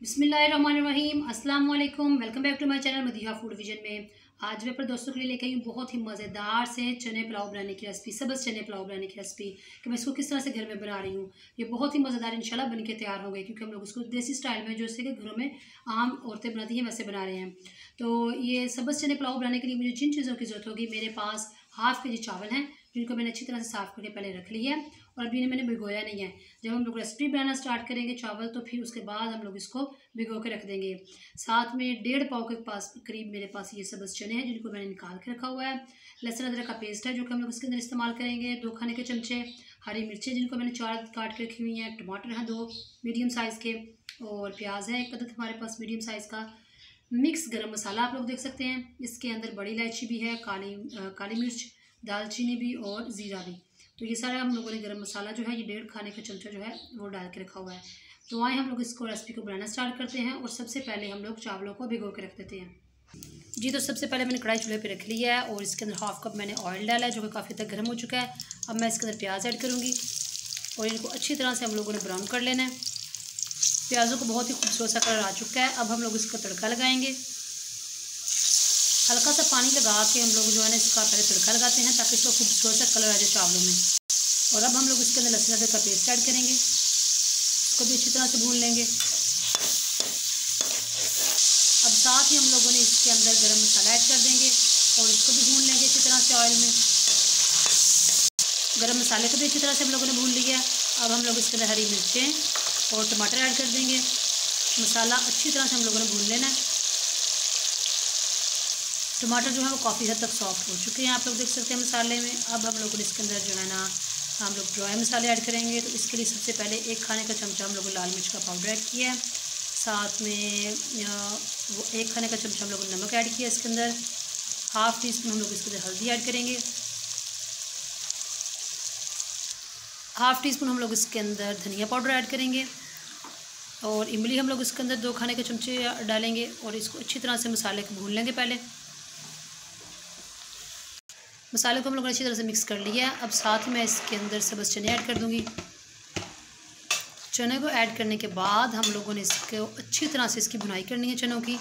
बिस्मिल्लाहिर्रहमानिर्रहीम अस्सलाम वालेकुम। Welcome back to my channel Madiha food vision में। आज मैं अपने दोस्तों के लिए लेकर आई हूँ बहुत ही मज़ेदार से चने पुलाव बनाने की रेसिपी, सब्ज़ चने पुलाव बनाने की रेसिपी कि मैं इसको किस तरह से घर में बना रही हूँ। ये बहुत ही मज़ेदार इंशाल्लाह बन के तैयार हो गए, क्योंकि हम लोग इसको देसी स्टाइल में जैसे कि घरों में आम औरतें बनाती हैं वैसे बना रहे हैं। तो ये सब्ज़ चने पुलाव बनाने के लिए मुझे जिन चीज़ों की ज़रूरत होगी, मेरे पास हाफ़ के जी चावल हैं जिनको मैंने अच्छी तरह से साफ़ करके पहले रख लिया है और अभी इन्हें मैंने भिगोया नहीं है। जब हम लोग रेसिपी बनाना स्टार्ट करेंगे चावल, तो फिर उसके बाद हम लोग इसको भिगो के रख देंगे। साथ में 1.5 पाव के पास करीब मेरे पास ये सब्ज़ चने हैं जिनको मैंने निकाल के रखा हुआ है। लहसुन अदरक का पेस्ट है जो कि हम लोग इसके अंदर इस्तेमाल करेंगे। 2 खाने के चमचे हरी मिर्चें जिनको मैंने 4 काट के रखी हुई हैं। टमाटर हैं 2 मीडियम साइज़ के, और प्याज है 1 अदद हमारे पास मीडियम साइज़ का। मिक्स गरम मसाला आप लोग देख सकते हैं, इसके अंदर बड़ी इलायची भी है, काली मिर्च, दालचीनी भी और ज़ीरा भी। तो ये सारा हम लोगों ने गरम मसाला जो है ये 1.5 खाने का चमचा जो है वो डाल के रखा हुआ है। तो आए हम लोग इसको रेसिपी को बनाना स्टार्ट करते हैं। और सबसे पहले हम लोग चावलों को भिगो के रख देते हैं। जी, तो सबसे पहले मैंने कढ़ाई चूल्हे पे रख लिया है और इसके अंदर हाफ़ कप मैंने ऑयल डाला है जो कि काफ़ी तक गर्म हो चुका है। अब मैं इसके अंदर प्याज ऐड करूँगी और इनको अच्छी तरह से हम लोगों ने ब्राउन कर लेना है। प्याज़ों को बहुत ही खूबसूरत सा कलर आ चुका है। अब हम लोग इसका तड़का लगाएंगे। हल्का सा पानी लगा के हम लोग जो है ना इसका पहले तड़का लगाते हैं ताकि इसका खूबसूरत सा कलर आ जाए चावलों में। और अब हम लोग इसके अंदर लहसुन अदरक का पेस्ट ऐड करेंगे, इसको भी अच्छी तरह से भून लेंगे। अब साथ ही हम लोगों ने इसके अंदर गरम मसाला ऐड कर देंगे और इसको भी भून लेंगे अच्छी तरह से ऑयल में। गरम मसाले को भी अच्छी तरह से हम लोगों ने भून लिया। अब हम लोग इसके अंदर हरी मिर्चें और टमाटर ऐड कर देंगे। मसाला अच्छी तरह से हम लोगों ने भून लेना है। टमाटर जो है वो काफ़ी हद तक सॉफ्ट हो चुके हैं, आप लोग देख सकते हैं मसाले में। अब हम लोग इसके अंदर जो है ना हम लोग ड्राई मसाले ऐड करेंगे। तो इसके लिए सबसे पहले 1 खाने का चमचा हम लोग लाल मिर्च का पाउडर ऐड किया है। साथ में वो 1 खाने का चमचा हम लोग नमक ऐड किया इसके अंदर। हाफ़ टी स्पून हम लोग इसके अंदर हल्दी ऐड करेंगे। हाफ़ टी स्पून हम लोग इसके अंदर धनिया पाउडर ऐड करेंगे। और इमली हम लोग इसके अंदर 2 खाने के चमचे डालेंगे और इसको अच्छी तरह से मसाले को भून लेंगे। पहले मसाले को हम लोगों ने अच्छी तरह से मिक्स कर लिया है। अब साथ में इसके अंदर सब्ज़ चने ऐड कर दूंगी। चने को ऐड करने के बाद हम लोगों ने इसको अच्छी तरह से इसकी भुनाई करनी है चनों की,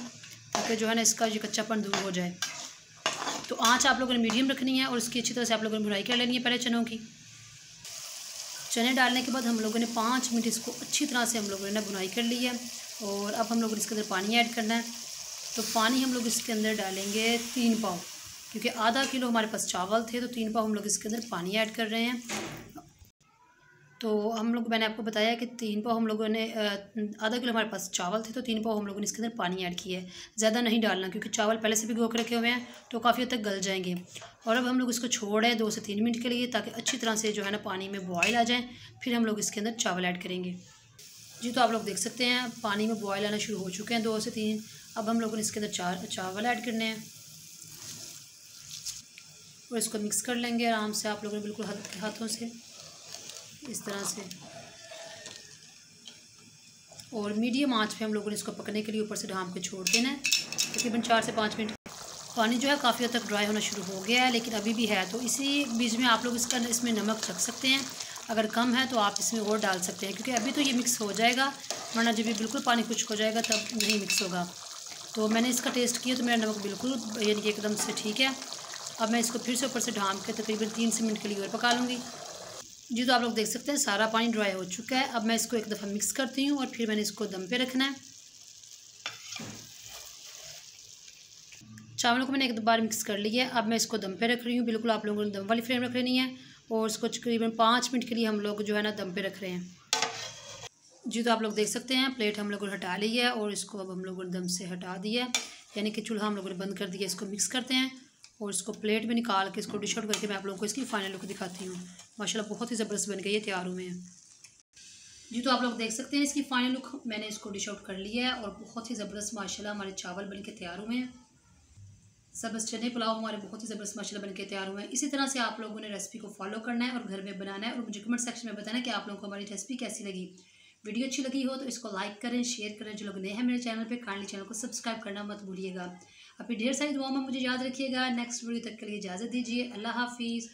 ताकि जो है ना इसका जो कच्चापन दूर हो जाए। तो आँच आप लोगों ने मीडियम रखनी है और इसकी अच्छी तरह से आप लोगों ने भुनाई कर लेनी है पहले चनों की। चने डालने के बाद हम लोगों ने 5 मिनट इसको अच्छी तरह से हम लोगों ने भुनाई कर ली है। और अब हम लोग इसके अंदर पानी ऐड करना है। तो पानी हम लोग इसके अंदर डालेंगे 3 पाव, क्योंकि आधा किलो हमारे पास चावल थे तो 3 पाव हम लोग इसके अंदर पानी ऐड कर रहे हैं। तो हम लोग मैंने आपको बताया कि 3 पाव हम लोगों ने आधा किलो हमारे पास चावल थे तो 3 पाव हम लोगों ने इसके अंदर पानी ऐड किया है। ज़्यादा नहीं डालना, क्योंकि चावल पहले से भिगो के रखे हुए हैं तो काफ़ी हद तक गल जाएंगे। और अब हम लोग इसको छोड़ दें 2 से 3 मिनट के लिए, ताकि अच्छी तरह से जो है ना पानी में बॉयल आ जाए। फिर हम लोग इसके अंदर चावल ऐड करेंगे। जी, तो आप लोग देख सकते हैं पानी में बॉयल आना शुरू हो चुके हैं 2 से 3। अब हम लोगों ने इसके अंदर चावल ऐड करने हैं और इसको मिक्स कर लेंगे आराम से। आप लोगों ने बिल्कुल हल्के हाथों से इस तरह से, और मीडियम आंच पे हम लोगों ने इसको पकने के लिए ऊपर से ढाँप के छोड़ देना है तकरीबन 4 से 5 मिनट। पानी जो है काफ़ी हद तक ड्राई होना शुरू हो गया है, लेकिन अभी भी है। तो इसी बीच में आप लोग इसमें नमक रख सकते हैं। अगर कम है तो आप इसमें और डाल सकते हैं, क्योंकि अभी तो ये मिक्स हो जाएगा, वरना जब भी बिल्कुल पानी खुश्क हो जाएगा तब नहीं मिक्स होगा। तो मैंने इसका टेस्ट किया तो मेरा नमक बिल्कुल यानी कि एकदम से ठीक है। अब मैं इसको फिर से ऊपर से ढाँप के तकरीबन 3 से मिनट के लिए और पका लूँगी। जी, तो आप लोग देख सकते हैं सारा पानी ड्राई हो चुका है। अब मैं इसको एक दफ़ा मिक्स करती हूँ और फिर मैंने इसको दम पे रखना है। चावलों को मैंने एक बार मिक्स कर लिया है। अब मैं इसको दम पे रख रही हूँ। बिल्कुल आप लोगों ने दम वाली फ्लेम रख लेनी है और इसको तकरीबन 5 मिनट के लिए हम लोग जो है ना दम पे रख रहे हैं। जी, तो आप लोग देख सकते हैं प्लेट हम लोगों ने हटा ली है और इसको अब हम लोगों ने दम से हटा दिया है, यानी कि चूल्हा हम लोगों ने बंद कर दिया। इसको मिक्स करते हैं और इसको प्लेट में निकाल के इसको डिश आउट करके मैं आप लोगों को इसकी फाइनल लुक दिखाती हूँ। माशाल्लाह बहुत ही ज़बरदस्त बन गई है, तैयार हुए हैं। जी, तो आप लोग देख सकते हैं इसकी फाइनल लुक। मैंने इसको डिश आउट कर लिया है और बहुत ही ज़बरदस्त माशाल्लाह हमारे चावल बन के तैयार हुए हैं। सब्ज़ चने पुलाव हमारे बहुत ही ज़बरदस्त माशाल्लाह बन के तैयार हुए हैं। इसी तरह से आप लोगों ने रेसिपी को फॉलो करना है और घर में बनाना है और मुझे कमेंट सेक्शन में बताना कि आप लोगों को हमारी रेसिपी कैसी लगी। वीडियो अच्छी लगी हो तो इसको लाइक करें, शेयर करें। जो लोग नए हैं मेरे चैनल पे काइंडली चैनल को सब्सक्राइब करना मत भूलिएगा। अपनी ढेर सारी दुआओं में मुझे याद रखिएगा। नेक्स्ट वीडियो तक के लिए इजाज़त दीजिए। अल्लाह हाफिज़।